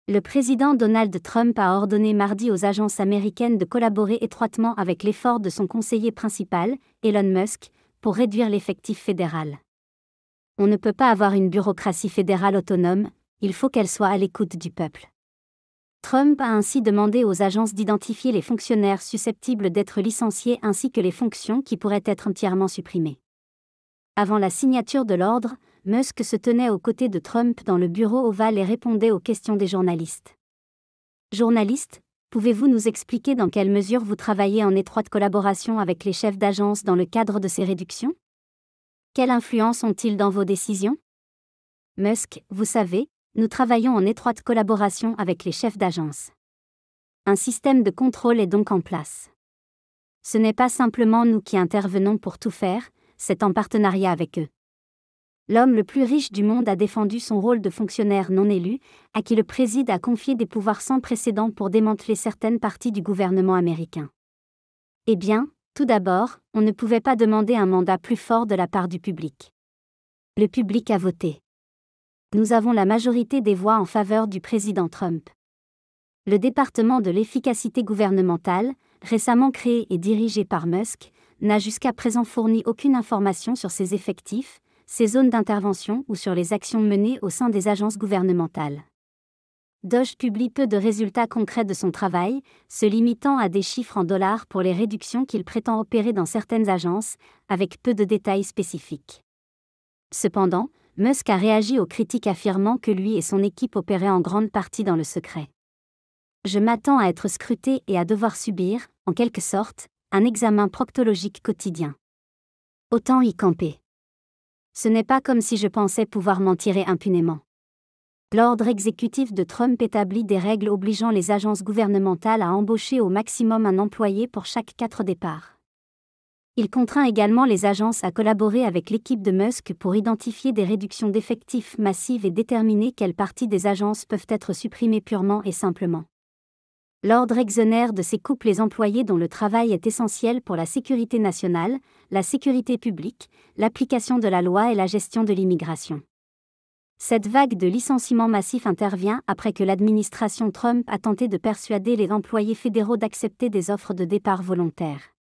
Le président Donald Trump a ordonné mardi aux agences américaines de collaborer étroitement avec l'effort de son conseiller principal, Elon Musk, pour réduire l'effectif fédéral. On ne peut pas avoir une bureaucratie fédérale autonome, il faut qu'elle soit à l'écoute du peuple. Trump a ainsi demandé aux agences d'identifier les fonctionnaires susceptibles d'être licenciés ainsi que les fonctions qui pourraient être entièrement supprimées. Avant la signature de l'ordre, Musk se tenait aux côtés de Trump dans le bureau ovale et répondait aux questions des journalistes. Journalistes, pouvez-vous nous expliquer dans quelle mesure vous travaillez en étroite collaboration avec les chefs d'agence dans le cadre de ces réductions? Quelle influence ont-ils dans vos décisions? Musk, vous savez, nous travaillons en étroite collaboration avec les chefs d'agence. Un système de contrôle est donc en place. Ce n'est pas simplement nous qui intervenons pour tout faire, c'est en partenariat avec eux. L'homme le plus riche du monde a défendu son rôle de fonctionnaire non élu, à qui le président a confié des pouvoirs sans précédent pour démanteler certaines parties du gouvernement américain. Eh bien, tout d'abord, on ne pouvait pas demander un mandat plus fort de la part du public. Le public a voté. Nous avons la majorité des voix en faveur du président Trump. Le département de l'efficacité gouvernementale, récemment créé et dirigé par Musk, n'a jusqu'à présent fourni aucune information sur ses effectifs, ses zones d'intervention ou sur les actions menées au sein des agences gouvernementales. DOGE publie peu de résultats concrets de son travail, se limitant à des chiffres en dollars pour les réductions qu'il prétend opérer dans certaines agences, avec peu de détails spécifiques. Cependant, Musk a réagi aux critiques affirmant que lui et son équipe opéraient en grande partie dans le secret. Je m'attends à être scruté et à devoir subir, en quelque sorte, un examen proctologique quotidien. Autant y camper. Ce n'est pas comme si je pensais pouvoir m'en tirer impunément. L'ordre exécutif de Trump établit des règles obligeant les agences gouvernementales à embaucher au maximum un employé pour chaque 4 départs. Il contraint également les agences à collaborer avec l'équipe de Musk pour identifier des réductions d'effectifs massives et déterminer quelles parties des agences peuvent être supprimées purement et simplement. L'ordre exonère de ces coupes les employés dont le travail est essentiel pour la sécurité nationale, la sécurité publique, l'application de la loi et la gestion de l'immigration. Cette vague de licenciements massifs intervient après que l'administration Trump a tenté de persuader les employés fédéraux d'accepter des offres de départ volontaires.